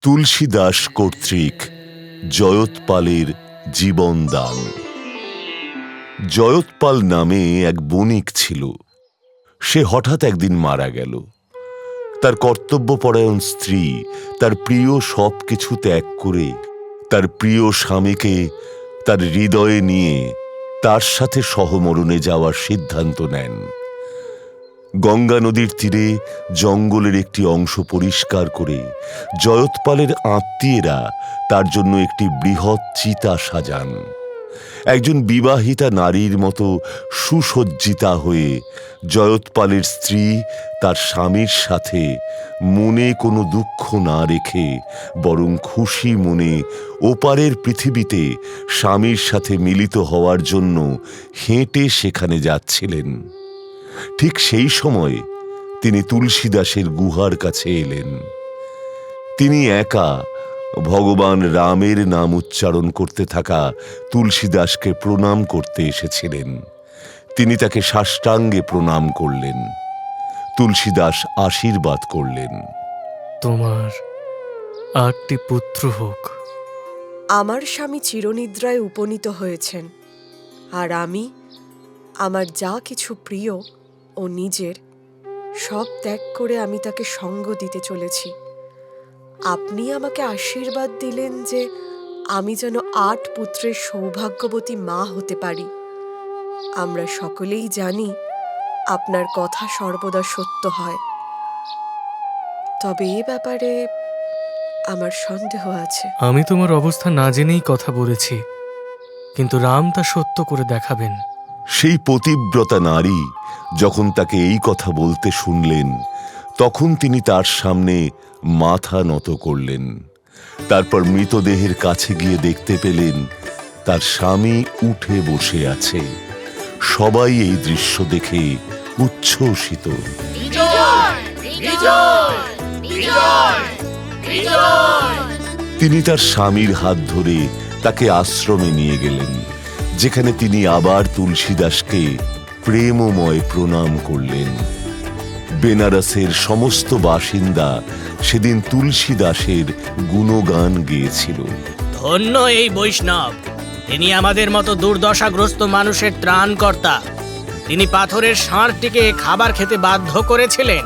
তুলসীদাস কর্তৃক জয়তপালের জীবনদান। জয়তপাল নামে এক বণিক ছিল। সে হঠাৎ একদিন মারা গেল। তার কর্তব্যপরায়ণ স্ত্রী তার প্রিয় সবকিছু ত্যাগ করে তার প্রিয় স্বামীকে তার হৃদয়ে নিয়ে তার সাথে সহমরণে যাওয়ার সিদ্ধান্ত নেন। গঙ্গা নদীর তীরে জঙ্গলের একটি অংশ পরিষ্কার করে জয়তপালের আত্মীয়রা তার জন্য একটি বৃহৎ চিতা সাজান। একজন বিবাহিতা নারীর মতো সুসজ্জিতা হয়ে জয়তপালের স্ত্রী তার স্বামীর সাথে মনে কোনো দুঃখ না রেখে বরং খুশি মনে ওপারের পৃথিবীতে স্বামীর সাথে মিলিত হওয়ার জন্য হেঁটে সেখানে যাচ্ছিলেন। ঠিক সেই সময় তিনি তুলসীদাসের গুহার কাছে এলেন। তিনি একা ভগবান রামের নাম উচ্চারণ করতে থাকা তুলসীদাসকে প্রণাম করতে এসেছিলেন। তিনি তাকে সাষ্টাঙ্গে প্রণাম করলেন। তুলসীদাস আশীর্বাদ করলেন, তোমার 8টি পুত্র হোক। আমার স্বামী চিরনিদ্রায় উপনীত হয়েছেন, আর আমি আমার যা কিছু প্রিয় ও নিজের সব ত্যাগ করে আমি তাকে সঙ্গ দিতে চলেছি। আপনি আমাকে আশীর্বাদ দিলেন যে আমি যেন 8 পুত্রের সৌভাগ্যবতী মা হতে পারি। আমরা সকলেই জানি আপনার কথা সর্বদা সত্য হয়, তবে এ ব্যাপারে আমার সন্দেহ আছে। আমি তোমার অবস্থা না জেনেই কথা বলেছি, কিন্তু রাম তা সত্য করে দেখাবেন। সেই পতিব্রতা নারী যখন তাকে এই কথা বলতে শুনলেন, তখন তিনি তার সামনে মাথা নত করলেন। তারপর মৃতদেহের কাছে গিয়ে দেখতে পেলেন তার স্বামী উঠে বসে আছে। সবাই এই দৃশ্য দেখে উচ্ছ্বসিত। তিনি তার স্বামীর হাত ধরে তাকে আশ্রমে নিয়ে গেলেন, যেখানে তিনি আবার তুলসীদাসকে প্রেমময় প্রণাম করলেন। বেনারসের সমস্ত বাসিন্দা সেদিন তুলসীদাসের গুণগান গেয়েছিল। ধন্য এই বৈষ্ণব, তিনি আমাদের মতো দুর্দশাগ্রস্ত মানুষের ত্রাণকর্তা। তিনি পাথরের ষাঁড়টিকে খাবার খেতে বাধ্য করেছিলেন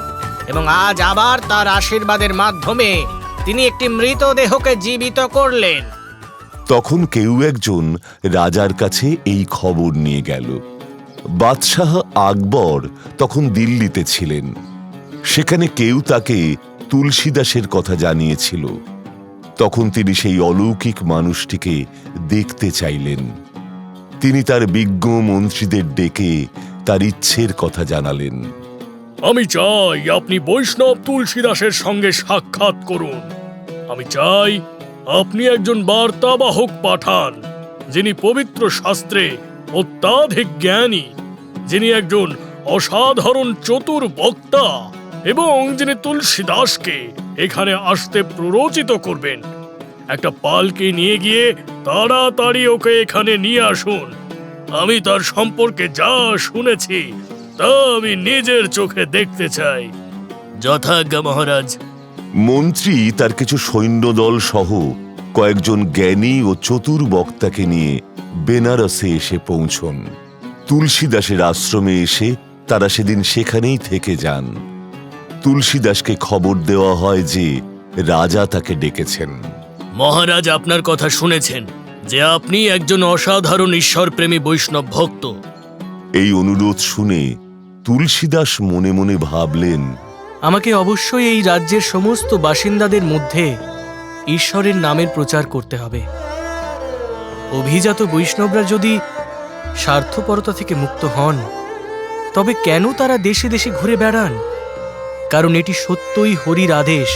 এবং আজ আবার তার আশীর্বাদের মাধ্যমে তিনি একটি মৃতদেহকে জীবিত করলেন। তখন কেউ একজন রাজার কাছে এই খবর নিয়ে গেল। বাদশাহ আকবর তখন দিল্লিতে ছিলেন। সেখানে কেউ তাকে তুলসীদাসের কথা জানিয়েছিল। তখন তিনি সেই অলৌকিক মানুষটিকে দেখতে চাইলেন। তিনি তার বিজ্ঞ মন্ত্রীদের ডেকে তার ইচ্ছের কথা জানালেন। আমি চাই আপনি বৈষ্ণব তুলসীদাসের সঙ্গে সাক্ষাৎ করুন। আমি চাই আপনি একজন বার্তাবাহক পাঠান, যিনি পবিত্র শাস্ত্রে অত্যাধিক জ্ঞানী, যিনি একজন অসাধারণ চতুর বক্তা এবং যিনি তুলসীদাসকে এখানে আসতে প্ররোচিত করবেন। একটা পালকি নিয়ে গিয়ে তাড়াতাড়ি ওকে এখানে নিয়ে আসুন। আমি তার সম্পর্কে যা শুনেছি তা আমি নিজের চোখে দেখতে চাই। যথাজ্ঞা মহারাজ। মন্ত্রী তার কিছু সৈন্যদল সহ কয়েকজন জ্ঞানী ও চতুর বক্তাকে নিয়ে বেনারসে এসে পৌঁছন। তুলসীদাসের আশ্রমে এসে তারা সেদিন সেখানেই থেকে যান। তুলসীদাসকে খবর দেওয়া হয় যে রাজা তাকে ডেকেছেন। মহারাজ আপনার কথা শুনেছেন যে আপনি একজন অসাধারণ ঈশ্বরপ্রেমী বৈষ্ণব ভক্ত। এই অনুরোধ শুনে তুলসীদাস মনে মনে ভাবলেন, আমাকে অবশ্যই এই রাজ্যের সমস্ত বাসিন্দাদের মধ্যে ঈশ্বরের নামের প্রচার করতে হবে। অভিজাত বৈষ্ণবরা যদি স্বার্থপরতা থেকে মুক্ত হন, তবে কেন তারা দেশে দেশে ঘুরে বেড়ান? কারণ এটি সত্যই হরির আদেশ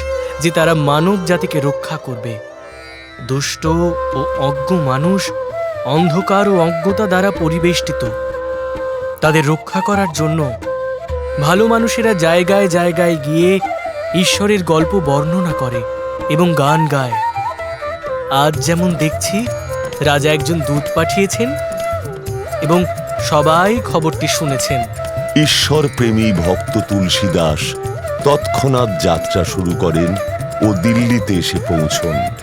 যে তারা মানব জাতিকে রক্ষা করবে। দুষ্ট ও অজ্ঞ মানুষ অন্ধকার ও অজ্ঞতা দ্বারা পরিবেষ্টিত। তাদের রক্ষা করার জন্য ভালো মানুষেরা জায়গায় জায়গায় গিয়ে ঈশ্বরের গল্প বর্ণনা করে এবং গান গায়। আজ যেমন দেখছি, রাজা একজন দূত পাঠিয়েছেন এবং সবাই খবরটি শুনেছেন। ঈশ্বরপ্রেমী ভক্ত তুলসীদাস তৎক্ষণাৎ যাত্রা শুরু করেন ও দিল্লিতে এসে পৌঁছন।